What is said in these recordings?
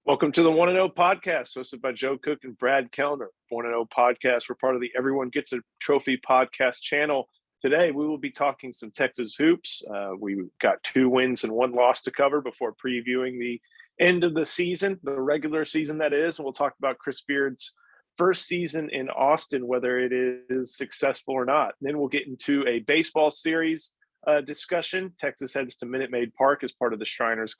Welcome to the 1-0 podcast, hosted by Joe Cook and Brad Kellner. 1-0 podcast, we're part of the Everyone Gets a Trophy podcast channel. Today, we will be talking some Texas hoops. We've got 2 wins and 1 loss to cover before previewing the end of the season, the regular season that is. And we'll talk about Chris Beard's first season in Austin, whether it is successful or not. And then we'll get into a baseball series discussion. Texas heads to Minute Maid Park as part of the Shriners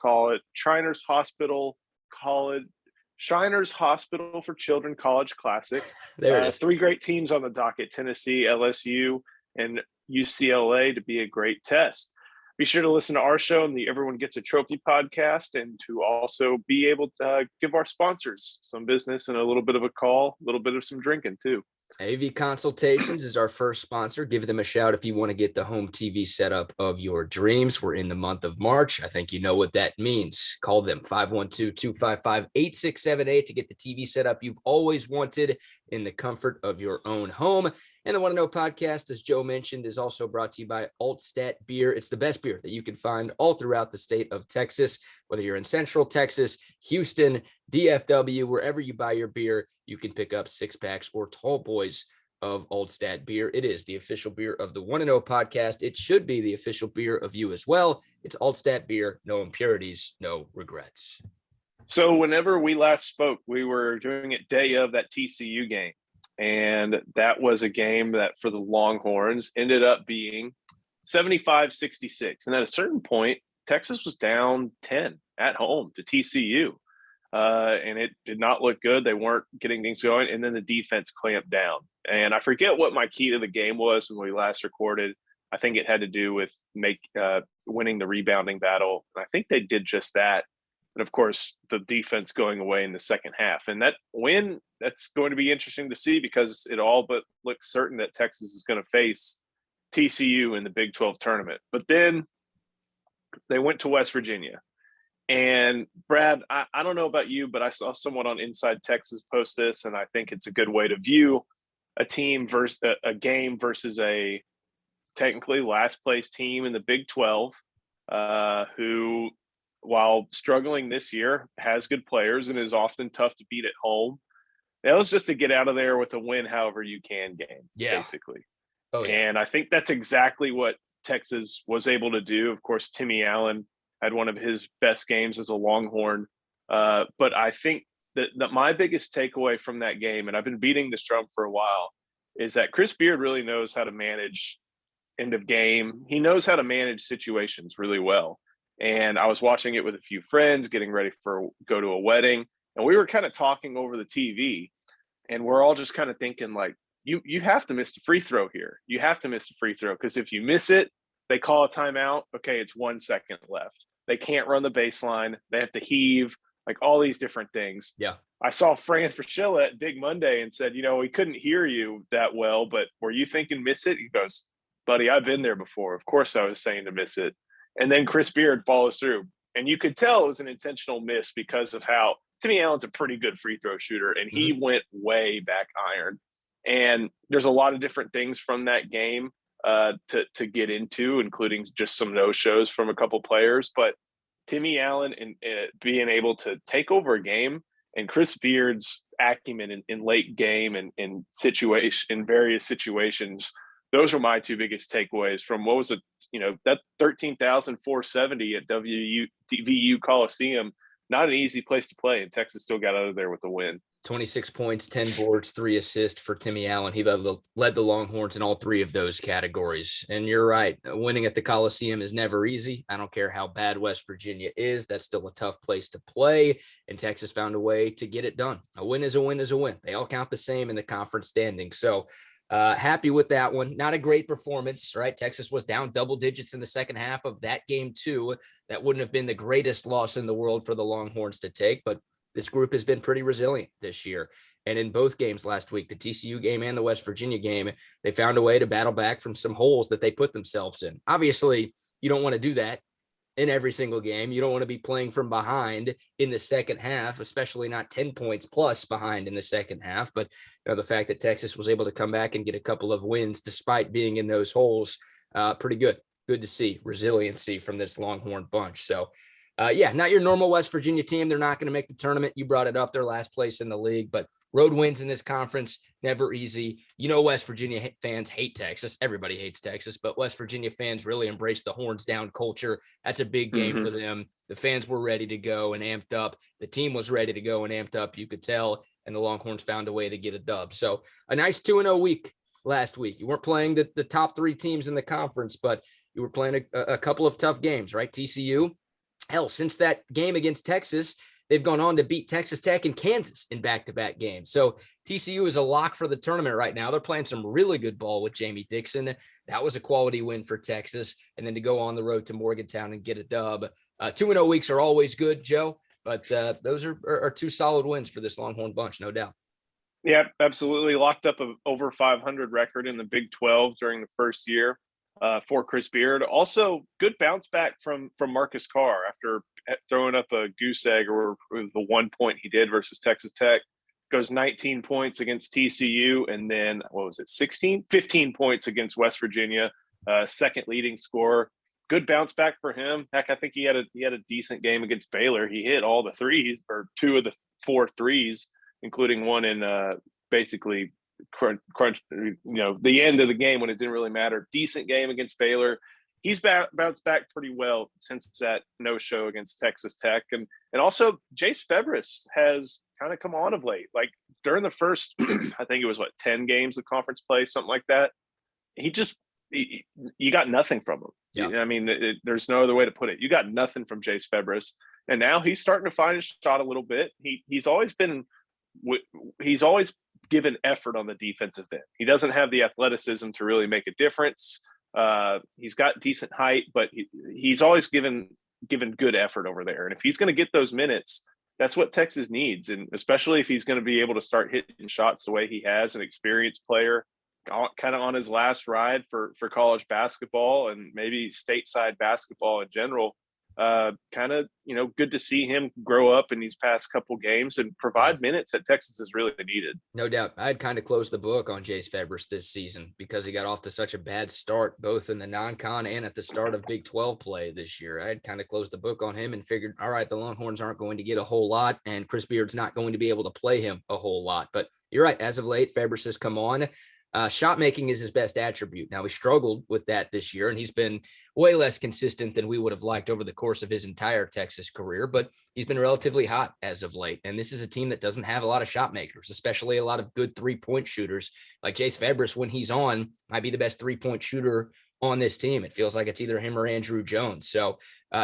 Hospital for Children College Classic. There it is. 3 great teams on the docket: Tennessee, LSU, and UCLA, to be a great test. Be sure to listen to our show and the Everyone Gets a Trophy podcast, and to also be able to give our sponsors some business and a little bit of a call, a little bit of some drinking too. AV Consultations is our first sponsor. Give them a shout if you want to get the home TV setup of your dreams. We're in the month of March. I think you know what that means. Call them 512-255-8678 to get the TV setup you've always wanted in the comfort of your own home. And the 1-0 podcast, as Joe mentioned, is also brought to you by Altstat Beer. It's the best beer that you can find all throughout the state of Texas, whether you're in Central Texas, Houston, DFW, wherever you buy your beer, you can pick up 6-packs or tall boys of Altstat Beer. It is the official beer of the 1-0 podcast. It should be the official beer of you as well. It's Altstat Beer, no impurities, no regrets. So whenever we last spoke, we were doing it day of that TCU game. And that was a game that for the Longhorns ended up being 75-66. And at a certain point, Texas was down 10 at home to TCU. And it did not look good. They weren't getting things going. And then the defense clamped down. And I forget what my key to the game was when we last recorded. I think it had to do with winning the rebounding battle. And I think they did just that. And of course, the defense going away in the second half. And that win, that's going to be interesting to see, because it all but looks certain that Texas is going to face TCU in the Big 12 tournament. But then they went to West Virginia. And Brad, I don't know about you, but I saw someone on Inside Texas post this, and I think it's a good way to view a team versus a game versus a technically last place team in the Big 12, who, while struggling this year, has good players and is often tough to beat at home. That was just to get out of there with a win however you can game, basically. Oh, yeah. And I think that's exactly what Texas was able to do. Of course, Timmy Allen had one of his best games as a Longhorn. But I think that my biggest takeaway from that game, and I've been beating this drum for a while, is that Chris Beard really knows how to manage end of game. He knows how to manage situations really well. And I was watching it with a few friends, getting ready for go to a wedding. And we were kind of talking over the TV. And we're all just kind of thinking, like, you have to miss the free throw here. You have to miss the free throw, because if you miss it, they call a timeout. Okay, it's 1 second left. They can't run the baseline. They have to heave, like all these different things. Yeah. I saw Fran Fraschilla at Big Monday and said, we couldn't hear you that well, but were you thinking miss it? He goes, buddy, I've been there before. Of course I was saying to miss it. And then Chris Beard follows through. And you could tell it was an intentional miss because of how Timmy Allen's a pretty good free throw shooter, and he went way back iron. And there's a lot of different things from that game to get into, including just some no-shows from a couple players. But Timmy Allen and being able to take over a game, and Chris Beard's acumen in late game and in various situations, those were my 2 biggest takeaways from what was that 13,470 at VU Coliseum. Not an easy place to play, and Texas still got out of there with the win. 26 points, 10 boards, 3 assists for Timmy Allen. He led the Longhorns in all 3 of those categories. And you're right, winning at the Coliseum is never easy. I don't care how bad West Virginia is. That's still a tough place to play, and Texas found a way to get it done. A win is a win is a win. They all count the same in the conference standings. So happy with that one. Not a great performance, right? Texas was down double digits in the second half of that game too. That wouldn't have been the greatest loss in the world for the Longhorns to take, but this group has been pretty resilient this year. And in both games last week, the TCU game and the West Virginia game, they found a way to battle back from some holes that they put themselves in. Obviously, you don't want to do that in every single game. You don't want to be playing from behind in the second half, especially not 10 points plus behind in the second half. But the fact that Texas was able to come back and get a couple of wins despite being in those holes, pretty good. Good to see resiliency from this Longhorn bunch. So Yeah, not your normal West Virginia team. They're not going to make the tournament. You brought it up. They're last place in the league, but road wins in this conference, never easy. You know, West Virginia fans hate Texas. Everybody hates Texas, but West Virginia fans really embrace the horns down culture. That's a big game for them. The fans were ready to go and amped up. The team was ready to go and amped up. You could tell, and the Longhorns found a way to get a dub. So a nice 2-0 week last week. You weren't playing the top three teams in the conference, but you were playing a couple of tough games, right? TCU. Hell, since that game against Texas, they've gone on to beat Texas Tech and Kansas in back-to-back games. So TCU is a lock for the tournament right now. They're playing some really good ball with Jamie Dixon. That was a quality win for Texas. And then to go on the road to Morgantown and get a dub. 2-0 weeks are always good, Joe, but those are two solid wins for this Longhorn bunch, no doubt. Yeah, absolutely. Locked up an over 500 record in the Big 12 during the first year. For Chris Beard. Also, good bounce back from Marcus Carr after throwing up a goose egg, or the 1 point he did versus Texas Tech. Goes 19 points against TCU, and then, 15 points against West Virginia, second leading scorer. Good bounce back for him. Heck, I think he had a decent game against Baylor. He hit all the threes, or 2 of the 4 threes, including one in basically crunch, the end of the game when it didn't really matter. Decent game against Baylor. He's bounced back pretty well since that no-show against Texas Tech. And also Jace Febres has kind of come on of late. Like during the first, I think it was 10 games of conference play, something like that. You got nothing from him. Yeah. I mean, there's no other way to put it. You got nothing from Jace Febres. And now he's starting to find his shot a little bit. He's always given effort on the defensive end. He doesn't have the athleticism to really make a difference. He's got decent height, but he's always given good effort over there. And if he's going to get those minutes, that's what Texas needs. And especially if he's going to be able to start hitting shots the way he has, an experienced player, kind of on his last ride for college basketball and maybe stateside basketball in general. Good to see him grow up in these past couple games and provide minutes that Texas has really needed. No doubt. I'd kind of closed the book on Jace Febres this season because he got off to such a bad start, both in the non-con and at the start of Big 12 play this year. I'd kind of closed the book on him and figured, all right, the Longhorns aren't going to get a whole lot, and Chris Beard's not going to be able to play him a whole lot. But you're right. As of late, Febres has come on. Shot making is his best attribute. Now, he struggled with that this year, and he's been way less consistent than we would have liked over the course of his entire Texas career, but he's been relatively hot as of late. And this is a team that doesn't have a lot of shot makers, especially a lot of good three-point shooters. Like Jace Febres, when he's on, might be the best three-point shooter on this team. It feels like it's either him or Andrew Jones. So,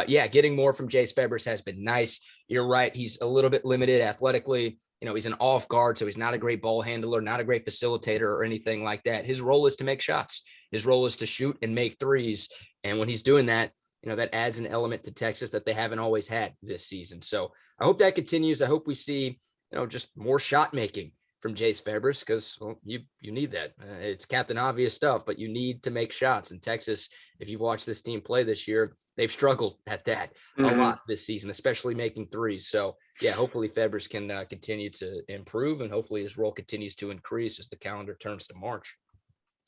getting more from Jace Febres has been nice. You're right. He's a little bit limited athletically. He's an off guard, so he's not a great ball handler, not a great facilitator or anything like that. His role is to make shots. His role is to shoot and make threes. And when he's doing that, that adds an element to Texas that they haven't always had this season. So I hope that continues. I hope we see, just more shot making from Jace Febres because you need that. It's Captain Obvious stuff, but you need to make shots. And Texas, if you've watched this team play this year, they've struggled at that a lot this season, especially making threes. So, yeah, hopefully Febres can continue to improve, and hopefully his role continues to increase as the calendar turns to March.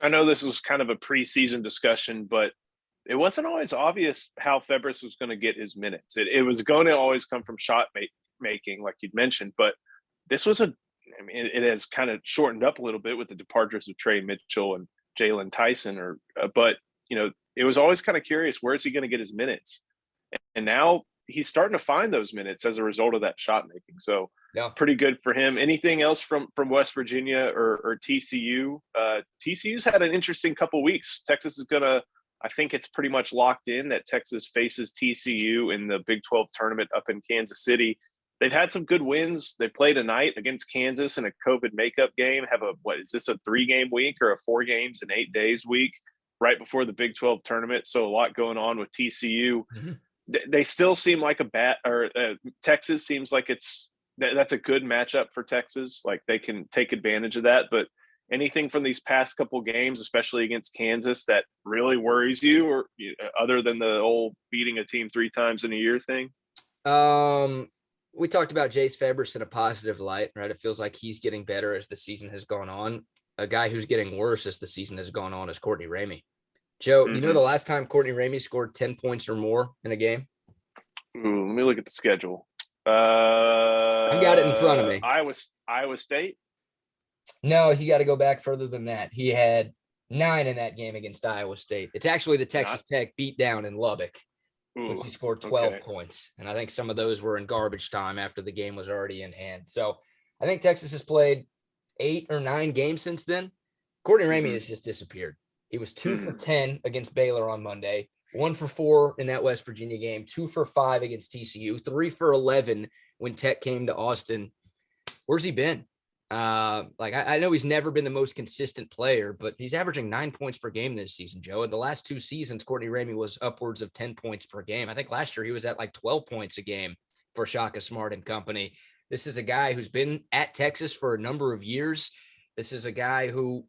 I know this was kind of a preseason discussion, but it wasn't always obvious how Febres was going to get his minutes. It was going to always come from shot making, like you'd mentioned, but this was it has kind of shortened up a little bit with the departures of Trey Mitchell and Jalen Tyson, but it was always kind of curious, where is he going to get his minutes? And now he's starting to find those minutes as a result of that shot making. So yeah, pretty good for him. Anything else from West Virginia or TCU? TCU's had an interesting couple weeks. Texas is I think it's pretty much locked in that Texas faces TCU in the Big 12 tournament up in Kansas City. They've had some good wins. They played tonight against Kansas in a COVID makeup game. Is this a 3-game week or a 4 games in 8 days week right before the Big 12 tournament? So a lot going on with TCU. Mm-hmm. They still seem like Texas seems like that's a good matchup for Texas. Like they can take advantage of that. But anything from these past couple games, especially against Kansas, that really worries you, or other than the old beating a team 3 times in a year thing? We talked about Jace Febres in a positive light, right? It feels like he's getting better as the season has gone on. A guy who's getting worse as the season has gone on is Courtney Ramey. Joe, the last time Courtney Ramey scored 10 points or more in a game? Ooh, let me look at the schedule. I've got it in front of me. Iowa State. No, he got to go back further than that. He had 9 in that game against Iowa State. It's actually the Texas Tech beat down in Lubbock, which he scored 12 points. And I think some of those were in garbage time after the game was already in hand. So I think Texas has played 8 or 9 games since then. Courtney Ramey has just disappeared. He was 2 for 10 against Baylor on Monday, 1 for 4 in that West Virginia game, 2 for 5 against TCU, 3 for 11 when Tech came to Austin. Where's he been? I know he's never been the most consistent player, but he's averaging 9 points per game this season, Joe. In the last 2 seasons, Courtney Ramey was upwards of 10 points per game. I think last year he was at like 12 points a game for Shaka Smart and company. This is a guy who's been at Texas for a number of years. This is a guy who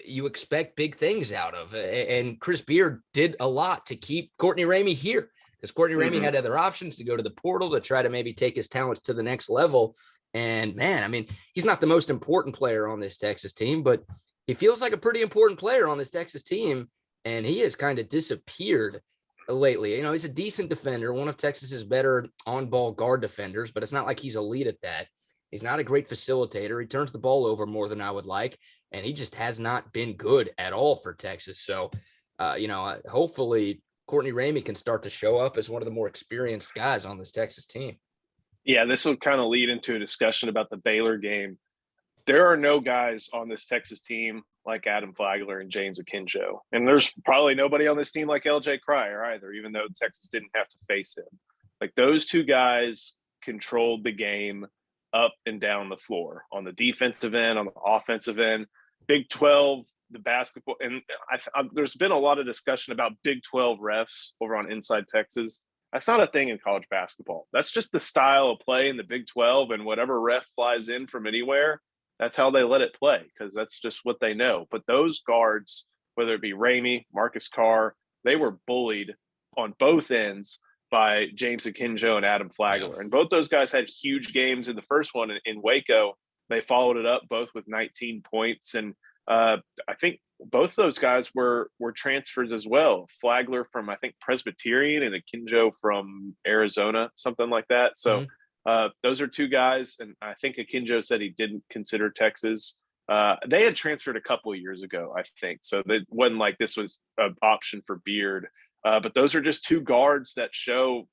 you expect big things out of. And Chris Beard did a lot to keep Courtney Ramey here because Courtney Ramey had other options to go to the portal to try to maybe take his talents to the next level. And man, I mean, he's not the most important player on this Texas team, but he feels like a pretty important player on this Texas team. And he has kind of disappeared lately. You know, he's a decent defender, one of Texas's better on-ball guard defenders, but it's not like he's elite at that. He's not a great facilitator. He turns the ball over more than I would like, and he just has not been good at all for Texas. So, hopefully Courtney Ramey can start to show up as one of the more experienced guys on this Texas team. Yeah, this will kind of lead into a discussion about the Baylor game. There are no guys on this Texas team like Adam Flagler and James Akinjo. And there's probably nobody on this team like LJ Cryer either, even though Texas didn't have to face him. Like those two guys controlled the game up and down the floor on the defensive end, on the offensive end. Big 12, the basketball. And there's been a lot of discussion about Big 12 refs over on Inside Texas. That's not a thing in college basketball. That's just the style of play in the Big 12, and whatever ref flies in from anywhere, that's how they let it play because that's just what they know. But those guards, whether it be Ramey, Marcus Carr, they were bullied on both ends by James Akinjo and Adam Flagler. Yeah. And both those guys had huge games in the first one in Waco. They followed it up both with 19 points. And I think both those guys were transfers as well. Flagler from, I think, Presbyterian and Akinjo from Arizona, something like that. So those are two guys. And I think Akinjo said he didn't consider Texas. They had transferred a couple of years ago, I think. So it wasn't like this was an option for Beard. But those are just two guards that show,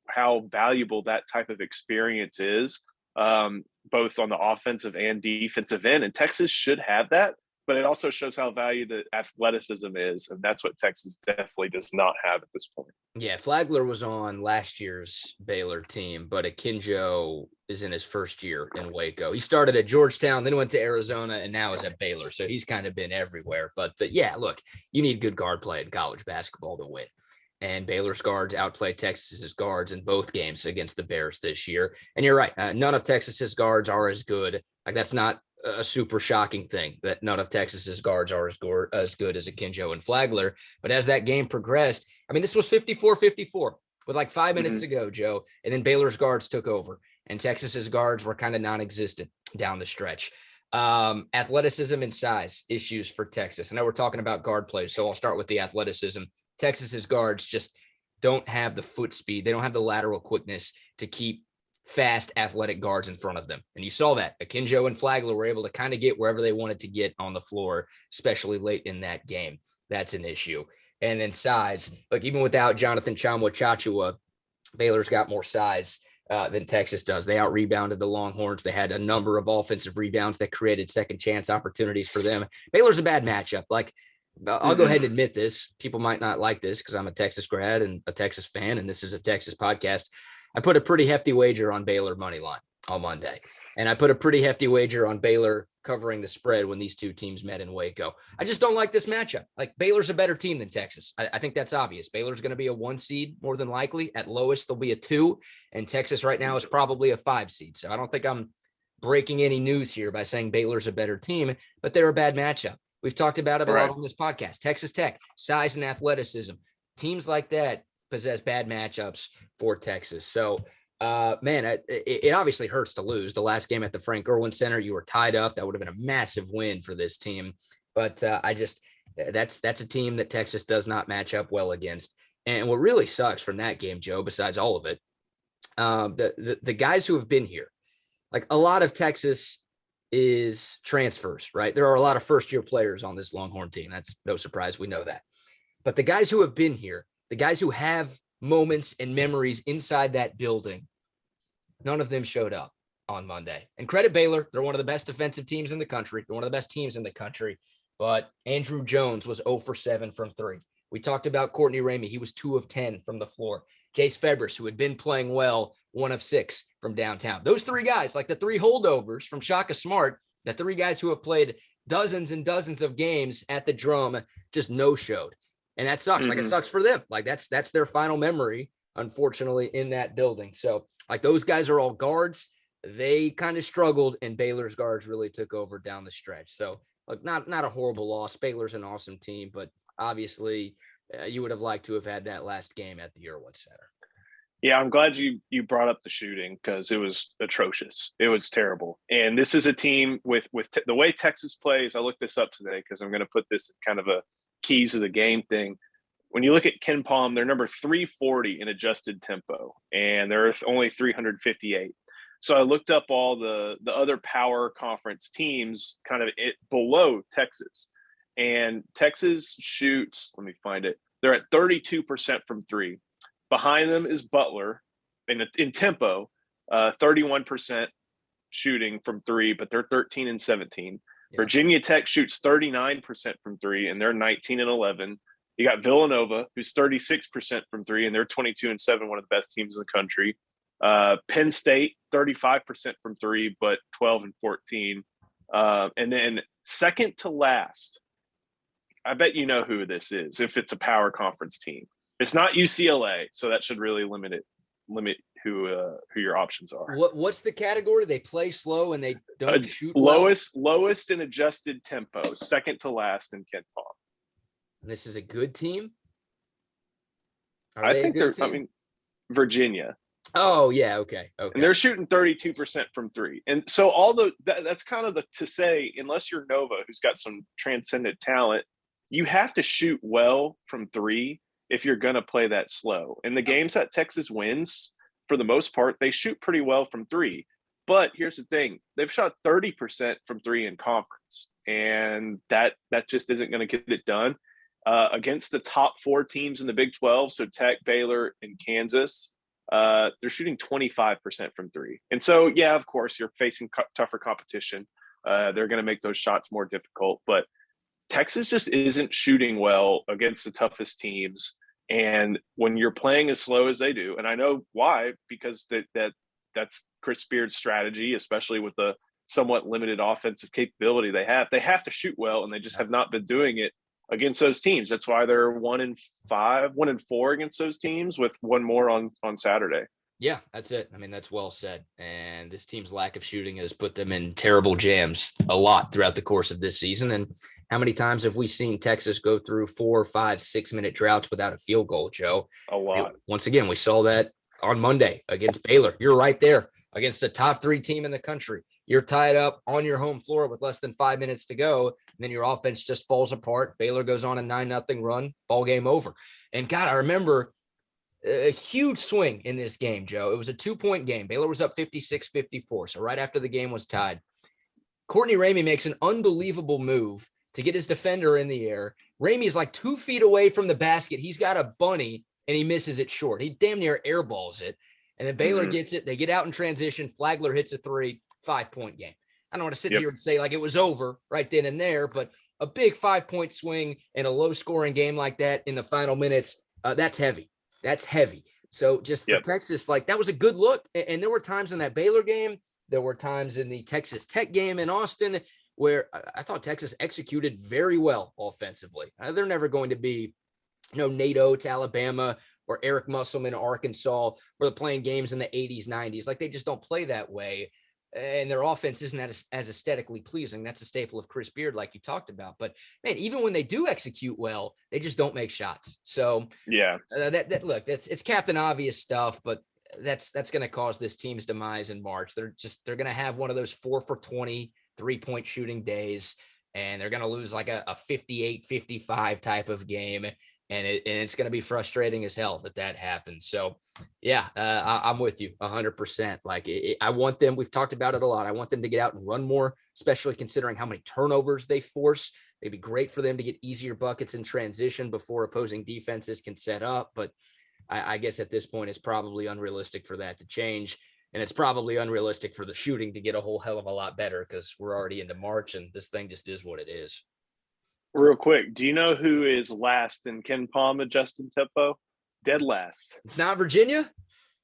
how valuable that type of experience is, both on the offensive and defensive end. And Texas should have that. But it also shows how valued the athleticism is, and that's what Texas definitely does not have at this point. Yeah, Flagler was on last year's Baylor team, but Akinjo is in his first year in Waco. He started at Georgetown, then went to Arizona, and now is at Baylor. So he's kind of been everywhere. But yeah, look, you need good guard play in college basketball to win. And Baylor's guards outplayed Texas's guards in both games against the Bears this year. And you're right, none of Texas's guards are as good. Like that's not a super shocking thing that none of Texas's guards are as good as Akinjo and Flagler. But as that game progressed, I mean, this was 54-54 with like 5 minutes to go, Joe. And then Baylor's guards took over and Texas's guards were kind of non-existent down the stretch. Athleticism and size issues for Texas. I know we're talking about guard play, so I'll start with the athleticism. Texas's guards just don't have the foot speed. They don't have the lateral quickness to keep fast athletic guards in front of them. And you saw that Akinjo and Flagler were able to kind of get wherever they wanted to get on the floor, especially late in that game. That's an issue. And then size, like even without Jonathan Chachua, Baylor's got more size than Texas does. They out-rebounded the Longhorns. They had a number of offensive rebounds that created second chance opportunities for them. Baylor's a bad matchup. Like I'll go ahead and admit this. People might not like this because I'm a Texas grad and a Texas fan, and this is a Texas podcast. I put a pretty hefty wager on Baylor money line on Monday. And I put a pretty hefty wager on Baylor covering the spread when these two teams met in Waco. I just don't like this matchup. Like Baylor's a better team than Texas. I think that's obvious. Baylor's going to be a 1 seed more than likely. At lowest, they'll be a 2. And Texas right now is probably a 5 seed. So I don't think I'm breaking any news here by saying Baylor's a better team, but they're a bad matchup. We've talked about it a lot on this podcast. Texas Tech, size and athleticism. Teams like that possess bad matchups for Texas. So, it obviously hurts to lose. The last game at the Erwin Center, you were tied up. That would have been a massive win for this team. But that's a team that Texas does not match up well against. And what really sucks from that game, Joe, besides all of it, the guys who have been here, like a lot of Texas is transfers, right? There are a lot of first-year players on this Longhorn team. That's no surprise. We know that. But the guys who have been here, the guys who have moments and memories inside that building, none of them showed up on Monday. And credit Baylor. They're one of the best defensive teams in the country. They're one of the best teams in the country. But Andrew Jones was 0 for 7 from 3. We talked about Courtney Ramey. He was 2 of 10 from the floor. Jace Febres, who had been playing well, 1 of 6 from downtown. Those 3 guys, like the 3 holdovers from Shaka Smart, the 3 guys who have played dozens and dozens of games at the Drum, just no-showed. And that sucks. Like, it sucks for them. Like, that's their final memory, unfortunately, in that building. So, like, those guys are all guards. They kind of struggled, and Baylor's guards really took over down the stretch. So, look, not a horrible loss. Baylor's an awesome team, but obviously you would have liked to have had that last game at the Erwin Center. Yeah, I'm glad you brought up the shooting because it was atrocious. It was terrible. And this is a team with the way Texas plays. I looked this up today because I'm going to put this kind of a keys of the game thing. When you look at Ken Palm, they're number 340 in adjusted tempo, and they're only 358. So I looked up all the other power conference teams kind of below Texas. And Texas shoots, let me find it. They're at 32% from 3. Behind them is Butler in tempo, 31% shooting from 3, but they're 13 and 17. Yeah. Virginia Tech shoots 39% from 3, and they're 19 and 11. You got Villanova, who's 36% from 3, and they're 22 and 7, one of the best teams in the country. Penn State, 35% from 3, but 12 and 14. And then second to last, I bet you know who this is if it's a power conference team. It's not UCLA, so that should really limit who your options are. What's the category? They play slow and they don't shoot lowest in adjusted tempo, second to last in Ken Palm. This is a good team. I think they're. Team? I mean, Virginia. Oh yeah, okay. And they're shooting 32% from 3, and so that's kind of to say, unless you're Nova, who's got some transcendent talent, you have to shoot well from 3 if you're going to play that slow. And the games that Texas wins, for the most part, they shoot pretty well from 3. But here's the thing: they've shot 30% from 3 in conference, and that just isn't going to get it done against the top 4 teams in the Big 12. So Tech, Baylor, and Kansas. They're shooting 25% from 3. And so, yeah, of course, you're facing tougher competition. They're going to make those shots more difficult. But Texas just isn't shooting well against the toughest teams. And when you're playing as slow as they do, and I know why, because that's Chris Beard's strategy, especially with the somewhat limited offensive capability they have to shoot well, and they just have not been doing it against those teams. That's why they're 1-5, 1-4 against those teams, with one more on Saturday. Yeah, that's it. I mean, that's well said. And this team's lack of shooting has put them in terrible jams a lot throughout the course of this season. And how many times have we seen Texas go through 4, 5, 6-minute droughts without a field goal, Joe? A lot. Once again, we saw that on Monday against Baylor. You're right there against the top 3 team in the country. You're tied up on your home floor with less than 5 minutes to go, and then your offense just falls apart. Baylor goes on a 9-0 run, ball game over. And God, I remember a huge swing in this game, Joe. It was a 2-point game. Baylor was up 56-54. So right after the game was tied, Courtney Ramey makes an unbelievable move to get his defender in the air. Ramey is like 2 feet away from the basket. He's got a bunny, and he misses it short. He damn near airballs it. And then Baylor gets it. They get out in transition. Flagler hits a 3, 5-point game. I don't want to sit here and say like it was over right then and there, but a big 5-point swing in a low-scoring game like that in the final minutes, that's heavy. That's heavy. So just for Texas, like that was a good look. And there were times in that Baylor game, there were times in the Texas Tech game in Austin where I thought Texas executed very well offensively. They're never going to be, Nate Oates, Alabama, or Eric Musselman, Arkansas, where they're playing games in the 80s, 90s. Like they just don't play that way. And their offense isn't as aesthetically pleasing. That's a staple of Chris Beard, like you talked about. But man, even when they do execute well, they just don't make shots. So it's Captain Obvious stuff, but that's going to cause this team's demise in March. They're going to have one of those 4 for 20 3-point shooting days, and they're going to lose like a 58-55 type of game. And it's going to be frustrating as hell that happens. So, yeah, I'm with you 100%. Like, I want them. We've talked about it a lot. I want them to get out and run more, especially considering how many turnovers they force. It'd be great for them to get easier buckets in transition before opposing defenses can set up. But I guess at this point, it's probably unrealistic for that to change. And it's probably unrealistic for the shooting to get a whole hell of a lot better because we're already into March and this thing just is what it is. Real quick, do you know who is last in Ken Palm adjusted tempo? Dead last. It's not Virginia?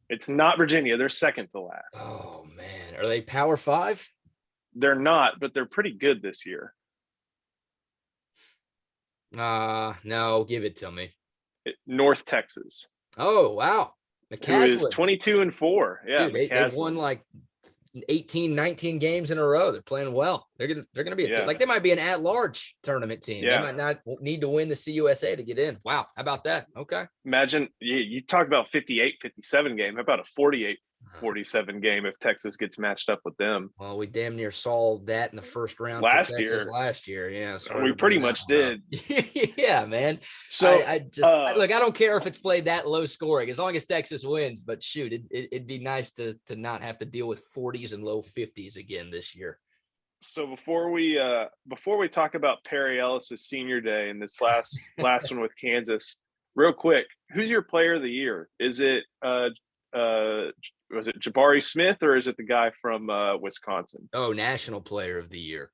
It's not Virginia. They're second to last. Oh, man. Are they Power 5? They're not, but they're pretty good this year. No, give it to me. North Texas. Oh, wow. Who is 22-4. Yeah, dude, they've won like 18, 19 games in a row. They're playing well. They're gonna be like they might be an at-large tournament team. Yeah. They might not need to win the CUSA to get in. Wow, how about that? Okay. Imagine you talk about 58-57 game. How about a 48-47 game if Texas gets matched up with them? Well, we damn near saw that in the first round last year. Yeah, so we pretty much did. Yeah, man. So I just look. I don't care if it's played that low scoring as long as Texas wins. But shoot, it'd be nice to not have to deal with 40s and low 50s again this year. So before we talk about Perry Ellis's senior day and this last one with Kansas, real quick, who's your player of the year? Is it was it Jabari Smith or is it the guy from Wisconsin? Oh, National Player of the Year.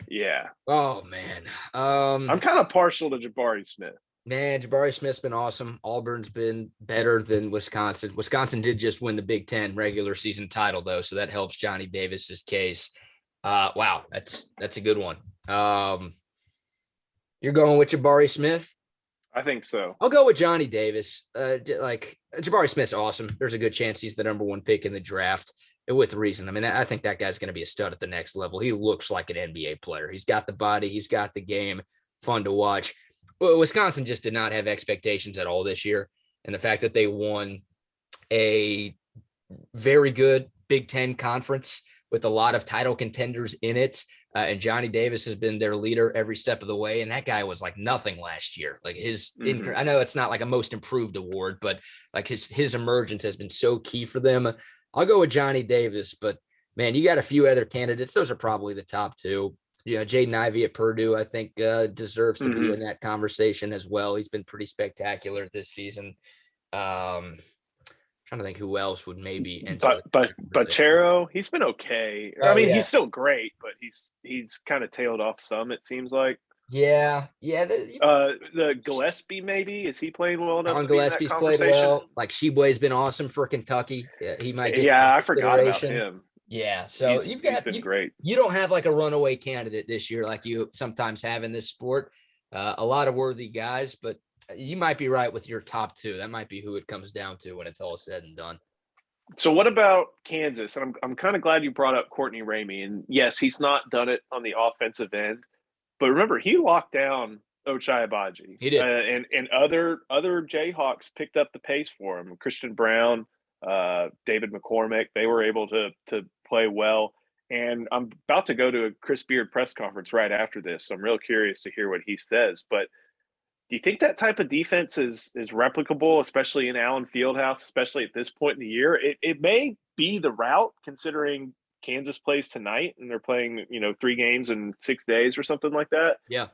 Yeah. Oh man. I'm kind of partial to Jabari Smith. Man, Jabari Smith's been awesome. Auburn's been better than Wisconsin. Wisconsin did just win the Big Ten regular season title though, so that helps Johnny Davis's case. Wow, that's a good one. You're going with Jabari Smith? I think so. I'll go with Johnny Davis. Like Jabari Smith's awesome. There's a good chance he's the number one pick in the draft with reason. I mean, I think that guy's going to be a stud at the next level. He looks like an NBA player. He's got the body. He's got the game. Fun to watch. Well, Wisconsin just did not have expectations at all this year. And the fact that they won a very good Big Ten conference with a lot of title contenders in it. And Johnny Davis has been their leader every step of the way. And that guy was like nothing last year. Like I know it's not like a most improved award, but like his emergence has been so key for them. I'll go with Johnny Davis, but man, you got a few other candidates. Those are probably the top two. You know, Jaden Ivey at Purdue, I think deserves to be in that conversation as well. He's been pretty spectacular this season. Trying to think who else would maybe enter. But Chero, he's been okay. I mean, he's still great, but he's kind of tailed off some, it seems like. Yeah. The Gillespie, maybe, is he playing well enough? Don Gillespie's played well. Like Sheboy's been awesome for Kentucky. Yeah, he might get I forgot about him. Yeah, so he's been great. You don't have like a runaway candidate this year like you sometimes have in this sport. A lot of worthy guys, but you might be right with your top two. That might be who it comes down to when it's all said and done. So what about Kansas? And I'm kind of glad you brought up Courtney Ramey. And yes, he's not done it on the offensive end, but remember he locked down Ochai Agbaji. He did, and other Jayhawks picked up the pace for him. Christian Brown, David McCormick, they were able to play well. And I'm about to go to a Chris Beard press conference right after this, so I'm real curious to hear what he says. But do you think that type of defense is replicable, especially in Allen Fieldhouse, especially at this point in the year? It may be the route, considering Kansas plays tonight and they're playing, 3 games in 6 days or something like that. Yeah.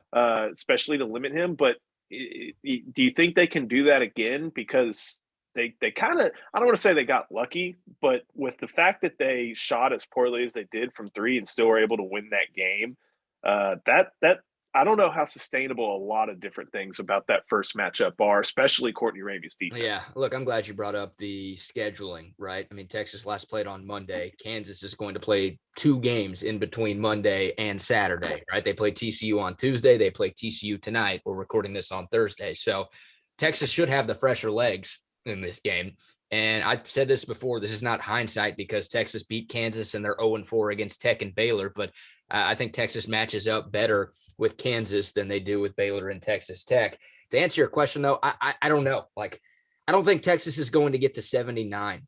Especially to limit him. But do you think they can do that again? Because they kind of, I don't want to say they got lucky, but with the fact that they shot as poorly as they did from 3 and still were able to win that game, that I don't know how sustainable a lot of different things about that first matchup are, especially Courtney Ramey's defense. Yeah, look, I'm glad you brought up the scheduling, right? I mean, Texas last played on Monday. Kansas is going to play 2 games in between Monday and Saturday, right? They play TCU on Tuesday. They play TCU tonight. We're recording this on Thursday. So Texas should have the fresher legs in this game. And I've said this before, this is not hindsight because Texas beat Kansas and they're 0-4 against Tech and Baylor, but I think Texas matches up better with Kansas than they do with Baylor and Texas Tech. To answer your question, though, I don't know. Like, I don't think Texas is going to get to 79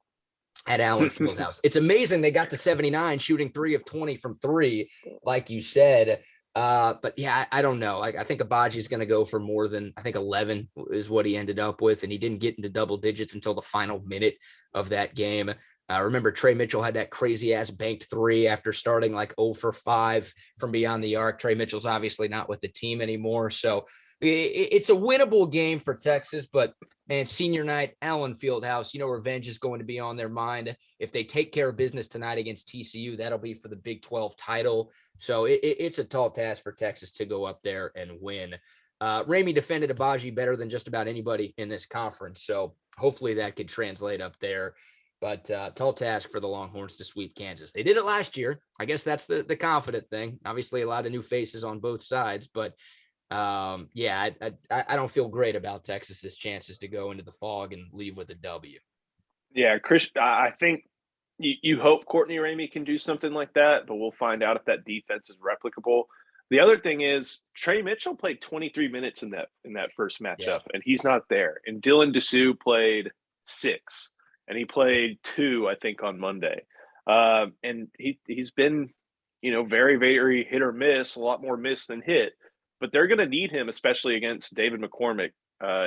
at Allen Fieldhouse. It's amazing they got to 79 shooting 3 of 20 from 3, like you said. But yeah, I don't know. I think Abaji is going to go for more than, I think 11 is what he ended up with. And he didn't get into double digits until the final minute of that game. Remember, Trey Mitchell had that crazy ass banked 3 after starting like 0 for 5 from beyond the arc. Trey Mitchell's obviously not with the team anymore. So it's a winnable game for Texas, but man, senior night, Allen Fieldhouse, revenge is going to be on their mind. If they take care of business tonight against TCU, that'll be for the Big 12 title. So it's a tall task for Texas to go up there and win. Ramey defended Abaji better than just about anybody in this conference. So hopefully that could translate up there. But tall task for the Longhorns to sweep Kansas. They did it last year. I guess that's the confident thing. Obviously, a lot of new faces on both sides, but I don't feel great about Texas's chances to go into the fog and leave with a W. Yeah, Chris, I think you hope Courtney Ramey can do something like that, but we'll find out if that defense is replicable. The other thing is Trey Mitchell played 23 minutes in that first matchup, and he's not there. And Dylan Dessou played 6, and he played 2, I think, on Monday. And he's been, very, very hit or miss, a lot more miss than hit. But they're going to need him, especially against David McCormick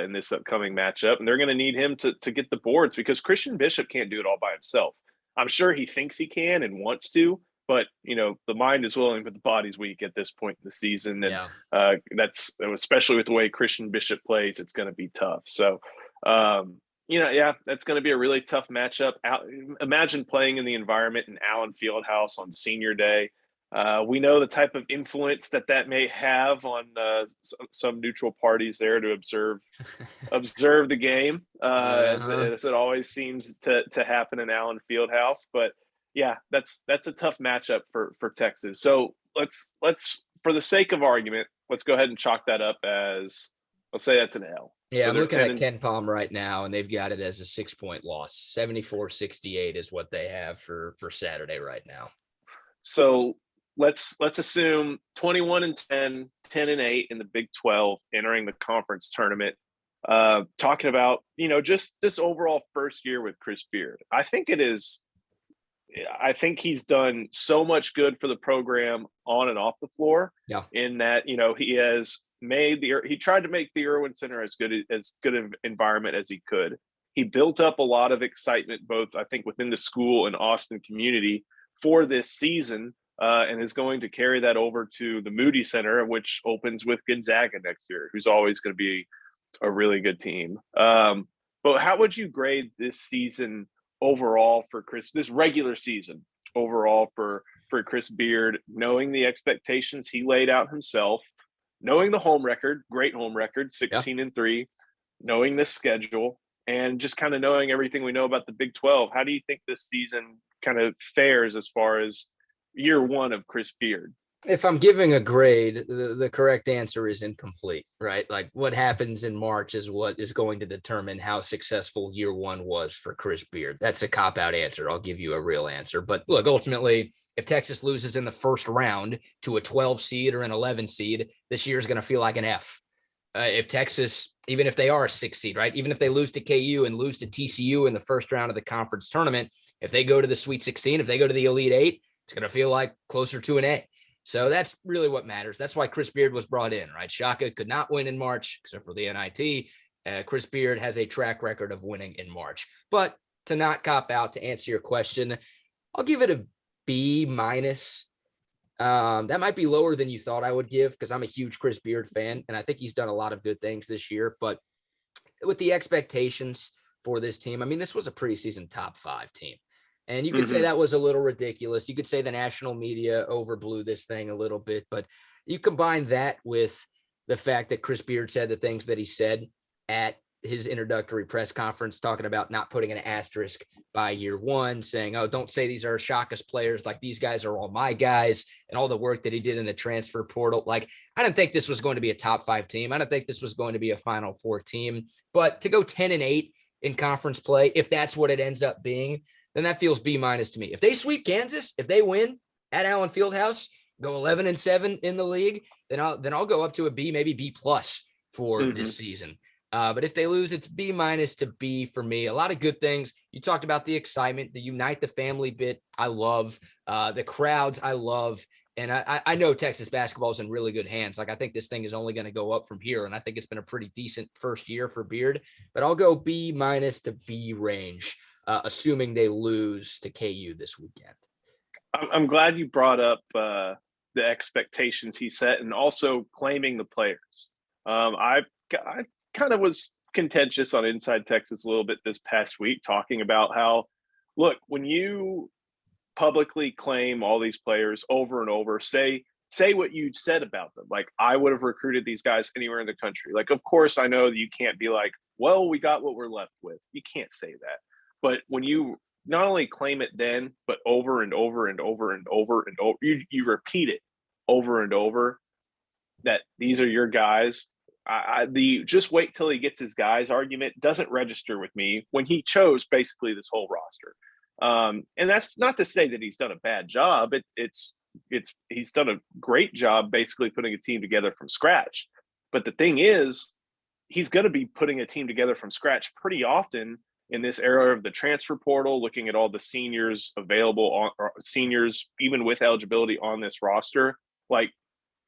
in this upcoming matchup. And they're going to need him to get the boards because Christian Bishop can't do it all by himself. I'm sure he thinks he can and wants to, but, the mind is willing, but the body's weak at this point in the season. And that's especially with the way Christian Bishop plays, it's going to be tough. So, that's going to be a really tough matchup. Imagine playing in the environment in Allen Fieldhouse on senior day. We know the type of influence that may have on some neutral parties there to observe the game, as it always seems to happen in Allen Fieldhouse. But yeah, that's a tough matchup for Texas. So let's for the sake of argument, let's go ahead and chalk that up as, let's say that's an L. Yeah, so I'm looking at Ken Palm right now, and they've got it as a 6-point loss. 74-68 is what they have for Saturday right now. So let's assume 21-10, 10-8 in the Big 12 entering the conference tournament. Talking about, just this overall first year with Chris Beard. I think he's done so much good for the program on and off the floor. Yeah. In that, he has he tried to make the Erwin Center as good an environment as he could. He built up a lot of excitement, both I think within the school and Austin community for this season. And is going to carry that over to the Moody Center, which opens with Gonzaga next year, who's always going to be a really good team. But how would you grade this season overall for Chris, this regular season overall for Chris Beard, knowing the expectations he laid out himself, knowing the home record, great home record, 16-3, knowing the schedule, and just kind of knowing everything we know about the Big 12? How do you think this season kind of fares as far as year one of Chris Beard? If I'm giving a grade, the correct answer is incomplete, right? Like what happens in March is what is going to determine how successful year one was for Chris Beard. That's a cop-out answer. I'll give you a real answer. But look, ultimately, if Texas loses in the first round to a 12 seed or an 11 seed, this year is going to feel like an F. If Texas, even if they are a 6 seed, right? Even if they lose to KU and lose to TCU in the first round of the conference tournament, if they go to the Sweet 16, if they go to the Elite 8, it's going to feel like closer to an A. So that's really what matters. That's why Chris Beard was brought in, right? Shaka could not win in March, except for the NIT. Chris Beard has a track record of winning in March. But to not cop out, to answer your question, I'll give it a B minus. That might be lower than you thought I would give, because I'm a huge Chris Beard fan, and I think he's done a lot of good things this year. But with the expectations for this team, I mean, this was a preseason top 5 team. And you could say that was a little ridiculous. You could say the national media overblew this thing a little bit, but you combine that with the fact that Chris Beard said the things that he said at his introductory press conference, talking about not putting an asterisk by year one, saying, oh, don't say these are Shaka's players. Like, these guys are all my guys, and all the work that he did in the transfer portal. Like, I didn't think this was going to be a top 5 team. I didn't think this was going to be a Final Four team, but to go 10-8 in conference play, if that's what it ends up being, then that feels B minus to me. If they sweep Kansas, if they win at Allen Fieldhouse, go 11-7 in the league, then I'll go up to a B, maybe B plus for this season. But if they lose, it's B minus to B for me. A lot of good things. You talked about the excitement, the unite the family bit. I love the crowds. I love And I know Texas basketball is in really good hands. Like, I think this thing is only going to go up from here. And I think it's been a pretty decent first year for Beard, but I'll go B- to B range, assuming they lose to KU this weekend. I'm glad you brought up the expectations he set and also claiming the players. I kind of was contentious on Inside Texas a little bit this past week, talking about how, look, when you publicly claim all these players over and over, say what you said about them. Like, I would have recruited these guys anywhere in the country. Like, of course, I know that you can't be like, well, we got what we're left with. You can't say that. But when you not only claim it then, but over and over and over and over and over, you repeat it over and over that these are your guys. The just wait till he gets his guys argument doesn't register with me when he chose basically this whole roster. And that's not to say that he's done a bad job. He's done a great job basically putting a team together from scratch. But the thing is, he's going to be putting a team together from scratch pretty often in this era of the transfer portal, looking at all the seniors available, seniors even with eligibility on this roster. Like,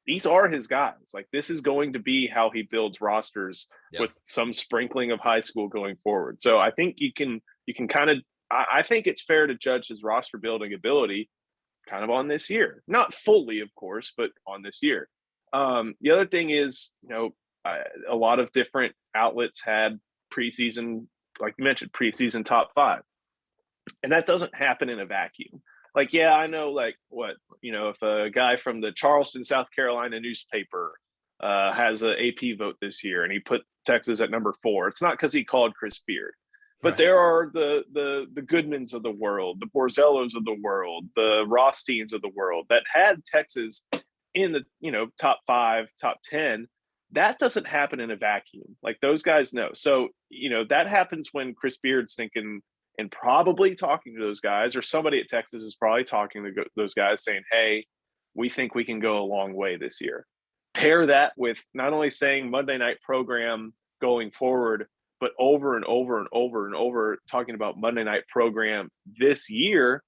these are his guys. Like, this is going to be how he builds rosters with some sprinkling of high school going forward. So I think you can kind of, I think it's fair to judge his roster building ability kind of on this year, not fully, of course, but on this year. The other thing is, a lot of different outlets had preseason, like you mentioned, preseason top 5, and that doesn't happen in a vacuum. Like, yeah, I know, like, if a guy from the Charleston, South Carolina newspaper has an AP vote this year and he put Texas at number 4, it's not because he called Chris Beard. But there are the Goodmans of the world, the Borzellos of the world, the Rothsteins of the world that had Texas in the top 5, top 10. That doesn't happen in a vacuum. Like, those guys know. So that happens when Chris Beard's thinking and probably talking to those guys, or somebody at Texas is probably talking to those guys saying, "Hey, we think we can go a long way this year." Pair that with not only saying Monday night program going forward, but over and over and over and over talking about Monday night program this year.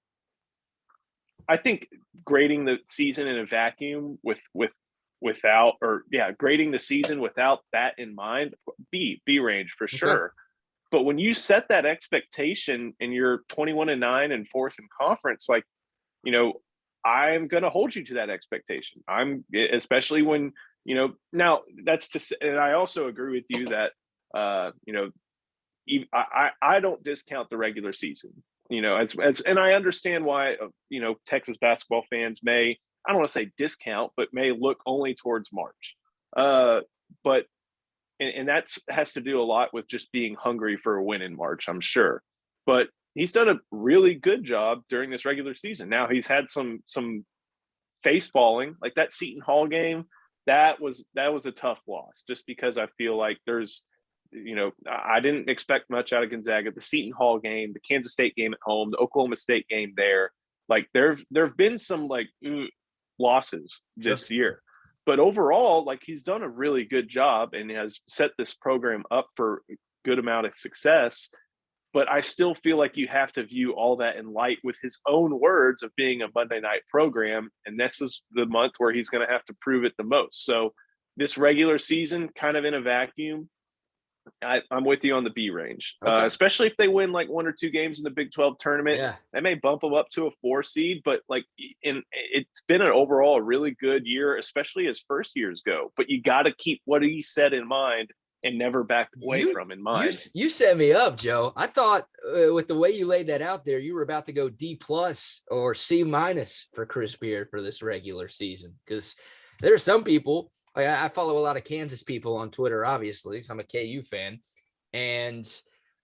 I think grading the season in a vacuum grading the season without that in mind, B range for sure. Okay. But when you set that expectation and you're 21-9 and 4th in conference, like, I'm going to hold you to that expectation. Especially when, now that's to say, and I also agree with you that, I don't discount the regular season, and I understand why, Texas basketball fans may, I don't want to say discount, but may look only towards March. But that has to do a lot with just being hungry for a win in March, I'm sure. But he's done a really good job during this regular season. Now, he's had some face falling, like that Seton Hall game. That was a tough loss, just because I feel like there's, I didn't expect much out of Gonzaga. The Seton Hall game, the Kansas State game at home, the Oklahoma State game there. Like, there have been some losses this year. But overall, like, he's done a really good job and has set this program up for a good amount of success. But I still feel like you have to view all that in light with his own words of being a Monday night program. And this is the month where he's going to have to prove it the most. So this regular season, kind of in a vacuum, I'm with you on the B range, okay. Especially if they win like 1 or 2 games in the Big 12 tournament. Yeah. That may bump them up to a 4 seed, but it's been an overall a really good year, especially as first years go. But you got to keep what he said in mind and never back away from in mind. You set me up, Joe. I thought with the way you laid that out there, you were about to go D+ or C- for Chris Beard for this regular season, because there are some people. I follow a lot of Kansas people on Twitter, obviously, because I'm a KU fan. And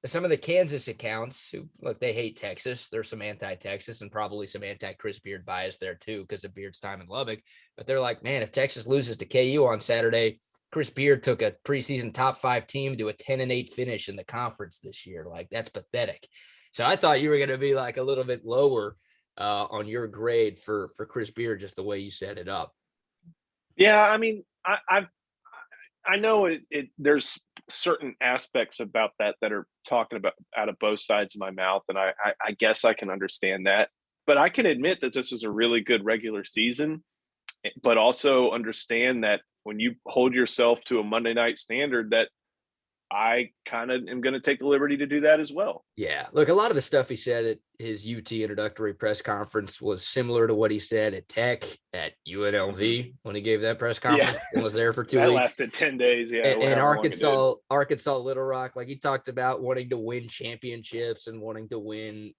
some of the Kansas accounts who, look, they hate Texas. There's some anti-Texas and probably some anti-Chris Beard bias there, too, because of Beard's time in Lubbock. But they're like, man, if Texas loses to KU on Saturday, Chris Beard took a preseason top 5 team to a 10-8 finish in the conference this year. Like, that's pathetic. So I thought you were going to be like a little bit lower on your grade for Chris Beard, just the way you set it up. Yeah, I mean, I know there's certain aspects about that are talking about out of both sides of my mouth, and I guess I can understand that. But I can admit that this was a really good regular season. but also understand that when you hold yourself to a Monday night standard, that I kind of am going to take the liberty to do that as well. Yeah. Look, a lot of the stuff he said at his UT introductory press conference was similar to what he said at Tech, at UNLV when he gave that press conference and was there for 2 weeks. That lasted 10 days. Yeah. And Arkansas Little Rock, like he talked about wanting to win championships and wanting to win,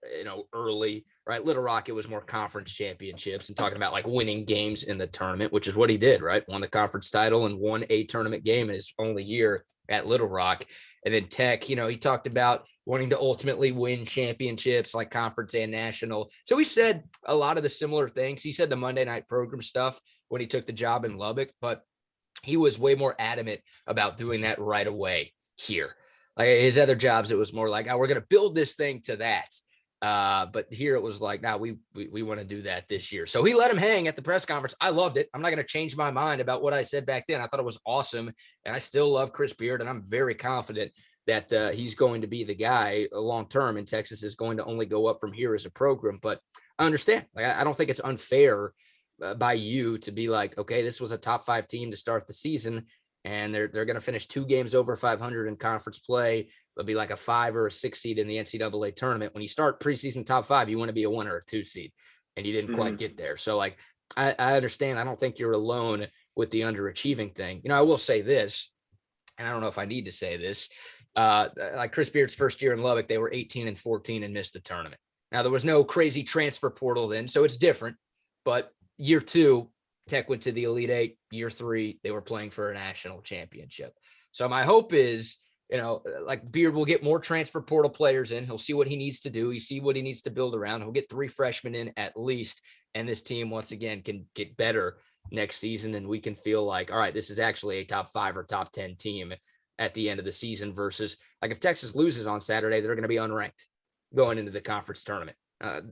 early, right? Little Rock, it was more conference championships and talking about like winning games in the tournament, which is what he did, right? Won the conference title and won a tournament game in his only year at Little Rock. And then Tech, he talked about wanting to ultimately win championships like conference and national. So he said a lot of the similar things. He said the Monday night program stuff when he took the job in Lubbock, but he was way more adamant about doing that right away here. Like his other jobs, it was more like, we're going to build this thing to that. But here it was like, we want to do that this year. So he let him hang at the press conference. I loved it. I'm not going to change my mind about what I said back then. I thought it was awesome. And I still love Chris Beard. And I'm very confident that he's going to be the guy long-term, and Texas is going to only go up from here as a program. But I understand. Like, I don't think it's unfair by you to be like, okay, this was a top 5 team to start the season, and they're going to finish 2 games over 500 in conference play. They'll be like a 5 or a 6 seed in the NCAA tournament. When you start preseason top 5, you want to be a 1 or a 2 seed, and you didn't quite get there. So like, I understand. I don't think you're alone with the underachieving thing. I will say this, and I don't know if I need to say this, like Chris Beard's first year in Lubbock, they were 18-14 and missed the tournament. Now there was no crazy transfer portal then, so it's different, but year 2, Tech went to the Elite 8. Year 3, they were playing for a national championship. So my hope is, like Beard will get more transfer portal players in. He'll see what he needs to do. He see what he needs to build around. He'll get 3 freshmen in at least. And this team, once again, can get better next season. And we can feel like, all right, this is actually a top 5 or top 10 team at the end of the season versus like if Texas loses on Saturday, they're going to be unranked going into the conference tournament.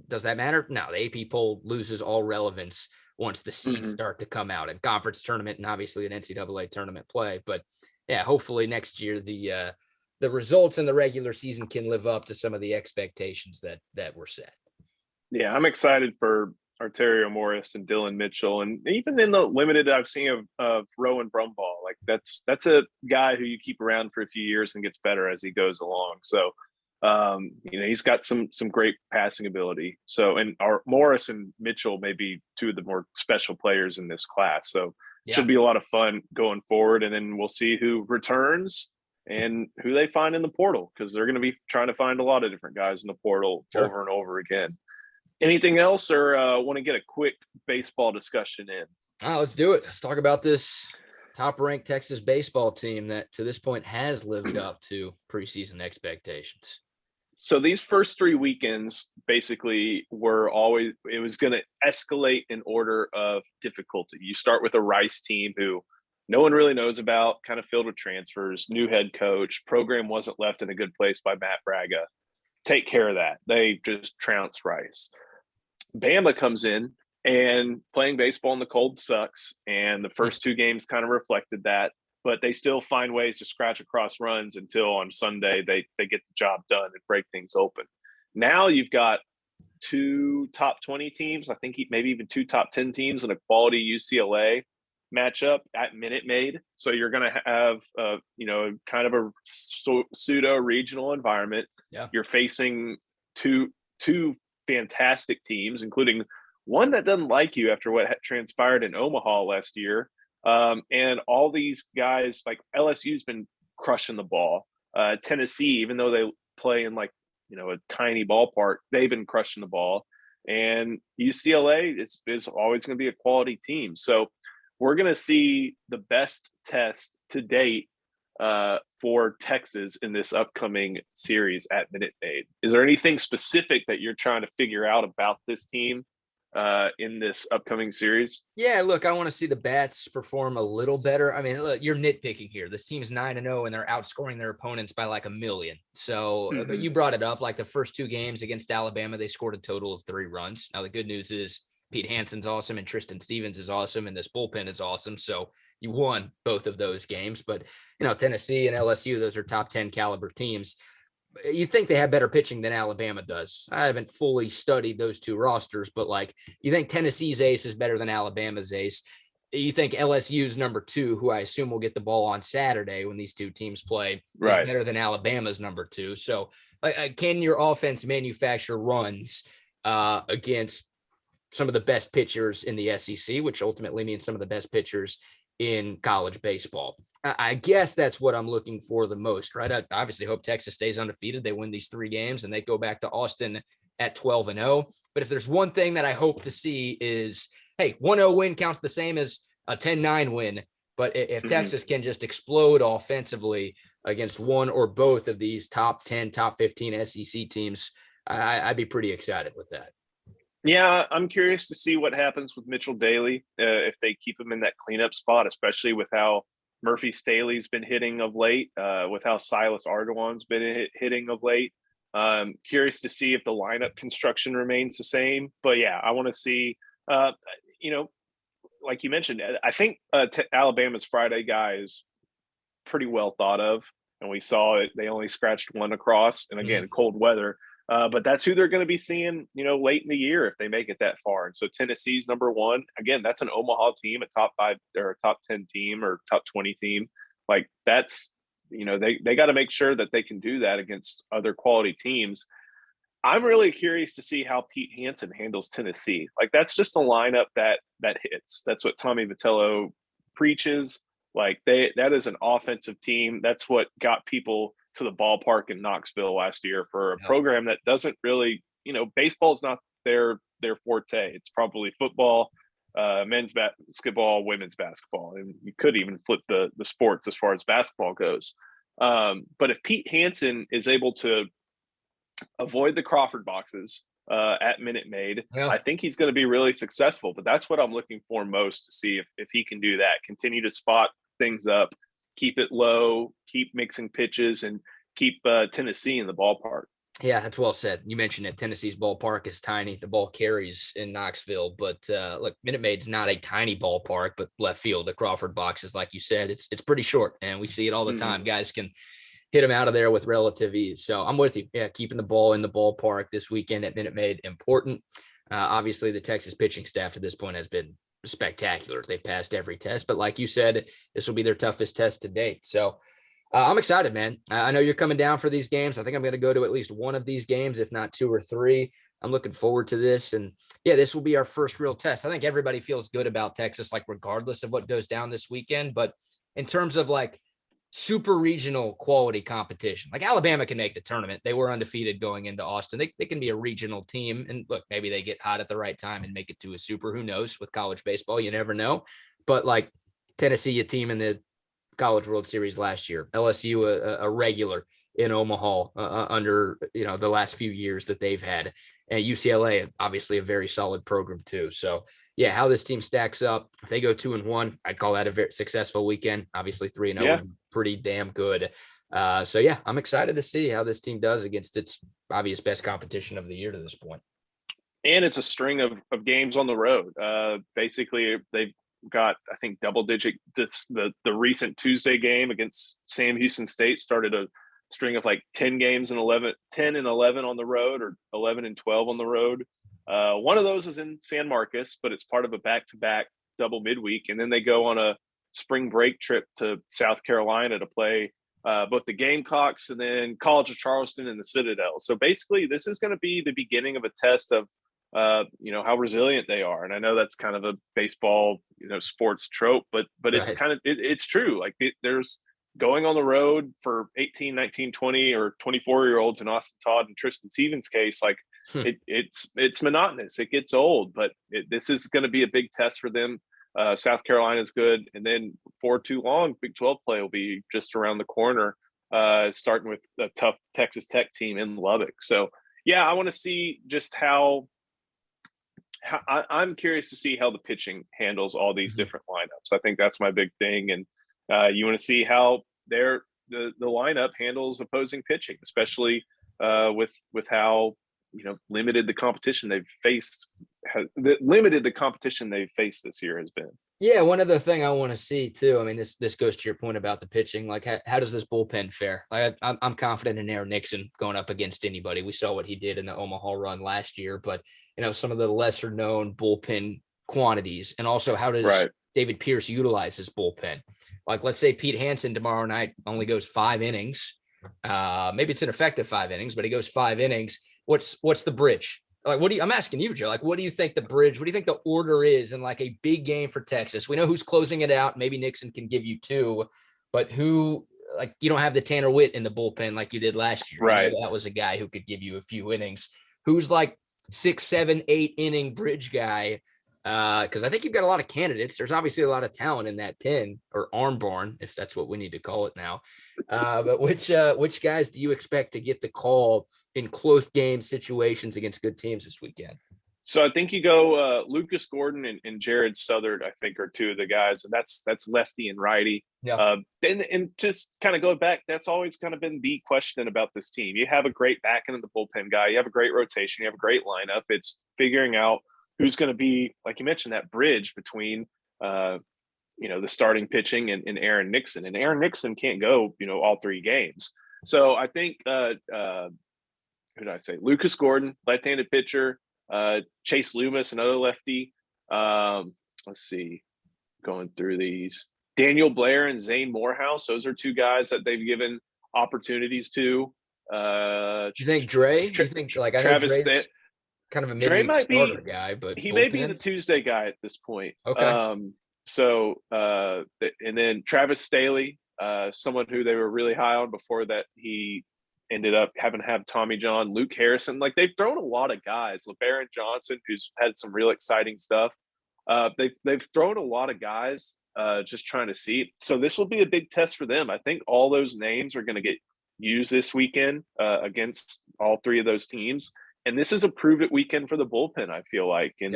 Does that matter? No, the AP poll loses all relevance once the seeds start to come out in conference tournament and obviously an NCAA tournament play. But yeah, hopefully next year the results in the regular season can live up to some of the expectations that were set. Yeah, I'm excited for Arterio Morris and Dylan Mitchell, and even in the limited I've seen of Rowan Brumball, like that's a guy who you keep around for a few years and gets better as he goes along. So he's got some great passing ability. So, and our Morris and Mitchell may be 2 of the more special players in this class. So it should be a lot of fun going forward. And then we'll see who returns and who they find in the portal, because they're going to be trying to find a lot of different guys in the portal over and over again. Anything else, or want to get a quick baseball discussion in? Let's do it. Let's talk about this top-ranked Texas baseball team that to this point has lived up to preseason expectations. So these first 3 weekends basically were always – it was going to escalate in order of difficulty. You start with a Rice team who no one really knows about, kind of filled with transfers, new head coach, program wasn't left in a good place by Matt Braga. Take care of that. They just trounce Rice. Bama comes in, and playing baseball in the cold sucks. And the first 2 games kind of reflected that, but they still find ways to scratch across runs until on Sunday they get the job done and break things open. Now you've got 2 top 20 teams, I think maybe even 2 top 10 teams in a quality UCLA matchup at Minute Maid. So you're going to have, kind of a pseudo regional environment. Yeah. You're facing two fantastic teams, including one that doesn't like you after what transpired in Omaha last year. And all these guys, like LSU's been crushing the ball. Tennessee, even though they play in a tiny ballpark, they've been crushing the ball. And UCLA is always going to be a quality team. So we're going to see the best test to date for Texas in this upcoming series at Minute Maid. Is there anything specific that you're trying to figure out about this team in this upcoming series? Yeah, look, I want to see the bats perform a little better. I mean, look, you're nitpicking here. This team's 9-0 and they're outscoring their opponents by like 1 million. So, but you brought it up, like the first 2 games against Alabama, they scored a total of 3 runs. Now the good news is Pete Hansen's awesome and Tristan Stevens is awesome and this bullpen is awesome. So you won both of those games. But, Tennessee and LSU, those are top 10 caliber teams. You think they have better pitching than Alabama does. I haven't fully studied those 2 rosters, but you think Tennessee's ace is better than Alabama's ace. you think LSU's number 2, who I assume will get the ball on Saturday when these two teams play, Right. is better than Alabama's number 2. So can your offense manufacture runs against some of the best pitchers in the SEC, which ultimately means some of the best pitchers in college baseball? I guess that's what I'm looking for the most, right? I obviously hope Texas stays undefeated. They win these 3 games and they go back to Austin at 12-0. But if there's one thing that I hope to see is, hey, 1-0 win counts the same as a 10-9 win. But if Texas can just explode offensively against one or both of these top 10, top 15 SEC teams, I'd be pretty excited with that. Yeah, I'm curious to see what happens with Mitchell Daly if they keep him in that cleanup spot, especially with how Murphy Staley's been hitting of late, with how Silas Ardoin's been hitting of late. Curious to see if the lineup construction remains the same. But yeah, I want to see, like you mentioned, I think Alabama's Friday guy is pretty well thought of. And we saw it. They only scratched one across. And again, cold weather. But that's who they're going to be seeing, late in the year if they make it that far. And so Tennessee's number 1. Again, that's an Omaha team, a top 5 or a top 10 team or top 20 team. Like that's, they got to make sure that they can do that against other quality teams. I'm really curious to see how Pete Hansen handles Tennessee. Like that's just a lineup that hits. That's what Tommy Vitello preaches. Like that is an offensive team. That's what got people to the ballpark in Knoxville last year for a program that doesn't really, baseball's not their forte. It's probably football, men's basketball, women's basketball, and you could even flip the sports as far as basketball goes. But if Pete Hansen is able to avoid the Crawford boxes at Minute Maid, I think he's going to be really successful. But that's what I'm looking for most, to see if he can do that, continue to spot things up, keep it low, keep mixing pitches, and keep Tennessee in the ballpark. Yeah, that's well said. You mentioned it. Tennessee's ballpark is tiny. The ball carries in Knoxville, but look, Minute Maid's not a tiny ballpark, but left field, the Crawford boxes, like you said, it's pretty short, and we see it all the time. Guys can hit them out of there with relative ease. So I'm with you. Yeah, keeping the ball in the ballpark this weekend at Minute Maid, important. Obviously, the Texas pitching staff to this point has been spectacular. They passed every test, but like you said, this will be their toughest test to date. So I'm excited, man. I know you're coming down for these games. I think I'm going to go to at least one of these games, if not 2 or 3. I'm looking forward to this. And yeah, this will be our first real test. I think everybody feels good about Texas, like regardless of what goes down this weekend. But in terms of like super regional quality competition, like Alabama can make the tournament. They were undefeated going into Austin. They can be a regional team. And look, maybe they get hot at the right time and make it to a super. Who knows? With college baseball, you never know. But like Tennessee, a team in the College World Series last year, LSU a regular in Omaha under the last few years that they've had, and UCLA obviously a very solid program too. So yeah, how this team stacks up, if they go 2-1, I'd call that a very successful weekend. Obviously 3-0 would be pretty damn good. So yeah, I'm excited to see how this team does against its obvious best competition of the year to this point. And it's a string of games on the road. Basically they've got, I think, double digit. The recent Tuesday game against Sam Houston State started a string of like 10 games and 10 and 11 on the road, or 11 and 12 on the road. One of those is in San Marcos, but it's part of a back-to-back double midweek. And then they go on a spring break trip to South Carolina to play both the Gamecocks and then College of Charleston and the Citadel. So basically this is going to be the beginning of a test of how resilient they are. And I know that's kind of a baseball, sports trope, but it's kind of, it's true. Like there's going on the road for 18, 19, 20 or 24-year-olds in Austin Todd and Tristan Stevens' case, like it's monotonous. It gets old, but this is going to be a big test for them. South Carolina is good. And then for too long, Big 12 play will be just around the corner, starting with a tough Texas Tech team in Lubbock. So yeah, I want to see just how I'm curious to see how the pitching handles all these different lineups. I think that's my big thing. And you want to see how the lineup handles opposing pitching, especially with how limited the competition they've faced this year has been. Yeah, one other thing I want to see too. I mean, this goes to your point about the pitching. Like, how does this bullpen fare? Like, I'm confident in Aaron Nixon going up against anybody. We saw what he did in the Omaha run last year, but some of the lesser known bullpen quantities, and also how does David Pierce utilize his bullpen. Like, let's say Pete Hansen tomorrow night only goes 5 innings. Maybe it's an effective 5 innings, but he goes 5 innings. What's the bridge? Like, I'm asking you, Joe, like, what do you think the bridge, what do you think the order is in like a big game for Texas? We know who's closing it out. Maybe Nixon can give you 2, but who, like, you don't have the Tanner Witt in the bullpen like you did last year. Right. You know, that was a guy who could give you a few innings. Who's like 6, 7, 8 inning bridge guy? Because I think you've got a lot of candidates. There's obviously a lot of talent in that pin or arm barn, if that's what we need to call it now. But which guys do you expect to get the call in close game situations against good teams this weekend? So I think you go Lucas Gordon and Jared Southard, I think, are 2 of the guys, and that's lefty and righty. Yeah. And just kind of go back, that's always kind of been the question about this team. You have a great back end of the bullpen guy, you have a great rotation, you have a great lineup. It's figuring out who's going to be, like you mentioned, that bridge between the starting pitching and Aaron Nixon. And Aaron Nixon can't go, all 3 games. So I think who did I say? Lucas Gordon, left-handed pitcher. Chase Loomis, another lefty. Let's see, going through these. Daniel Blair and Zane Morehouse. Those are 2 guys that they've given opportunities to. You think Dre? You think, like, I Travis know Dre's kind of a Dre might starter be guy, but he may be the Tuesday guy at this point. Okay. And then Travis Staley, someone who they were really high on before that he ended up having to have Tommy John, Luke Harrison. Like, they've thrown a lot of guys. LeBaron Johnson, who's had some real exciting stuff. They've thrown a lot of guys just trying to see. So this will be a big test for them. I think all those names are going to get used this weekend against all 3 of those teams. And this is a prove it weekend for the bullpen, I feel like. And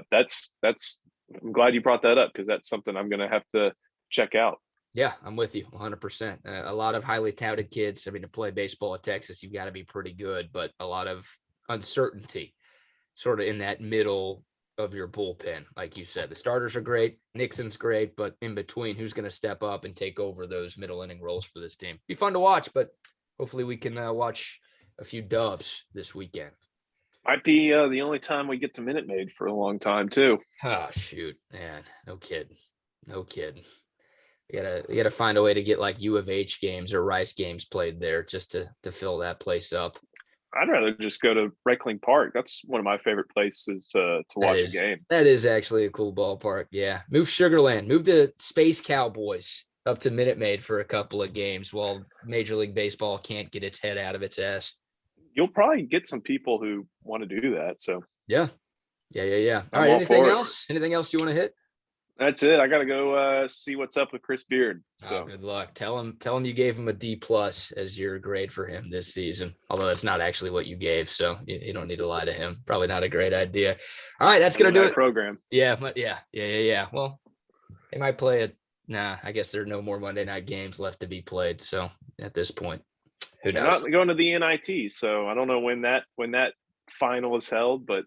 that's I'm glad you brought that up, because that's something I'm going to have to check out. Yeah, I'm with you 100%. A lot of highly touted kids. I mean, to play baseball at Texas, you've got to be pretty good, but a lot of uncertainty sort of in that middle of your bullpen. Like you said, the starters are great. Nixon's great, but in between, who's going to step up and take over those middle inning roles for this team? Be fun to watch, but hopefully we can watch a few dubs this weekend. Might be the only time we get to Minute Maid for a long time too. Oh, shoot, man. No kidding. You gotta find a way to get like U of H games or Rice games played there just to fill that place up. I'd rather just go to Reckling Park. That's one of my favorite places to watch a game. That is actually a cool ballpark. Yeah. Move Sugarland. Move the Space Cowboys up to Minute Maid for a couple of games while Major League Baseball can't get its head out of its ass. You'll probably get some people who want to do that. So yeah. All right. Anything else? Anything else you want to hit? That's it. I got to go see what's up with Chris Beard. So good luck. Tell him you gave him a D+ as your grade for him this season. Although that's not actually what you gave, so you don't need to lie to him. Probably not a great idea. All right, that's gonna do it. Program. Yeah. Well, they might play it. Nah, I guess there are no more Monday night games left to be played. So at this point, who knows? They're not going to the NIT, so I don't know when that final is held, but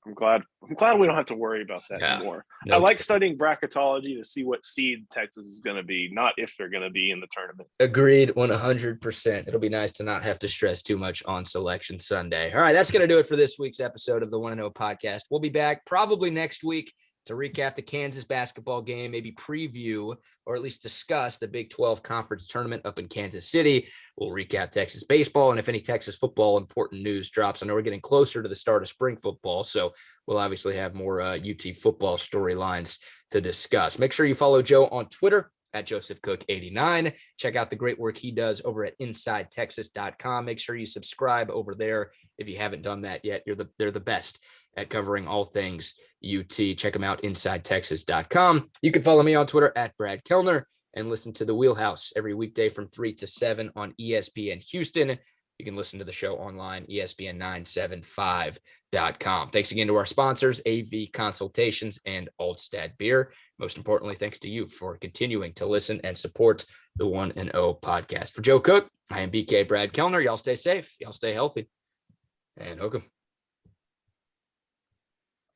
I'm glad we don't have to worry about that anymore. I like studying bracketology to see what seed Texas is going to be, not if they're going to be in the tournament. Agreed 100%. It'll be nice to not have to stress too much on Selection Sunday. All right, that's going to do it for this week's episode of the 1-0 podcast. We'll be back probably next week to recap the Kansas basketball game, maybe preview or at least discuss the Big 12 conference tournament up in Kansas City. We'll recap Texas baseball, and if any Texas football important news drops. I know we're getting closer to the start of spring football, so we'll obviously have more UT football storylines to discuss. Make sure you follow Joe on Twitter at JosephCook89. Check out the great work he does over at InsideTexas.com. Make sure you subscribe over there if you haven't done that yet. They're the best at covering all things UT. Check them out, InsideTexas.com. You can follow me on Twitter at Brad Kellner and listen to The Wheelhouse every weekday from 3 to 7 on ESPN Houston. You can listen to the show online, ESPN975.com. Thanks again to our sponsors, AV Consultations and Altstad Beer. Most importantly, thanks to you for continuing to listen and support the 1-0 podcast. For Joe Cook, I am BK Brad Kellner. Y'all stay safe. Y'all stay healthy. And hook 'em.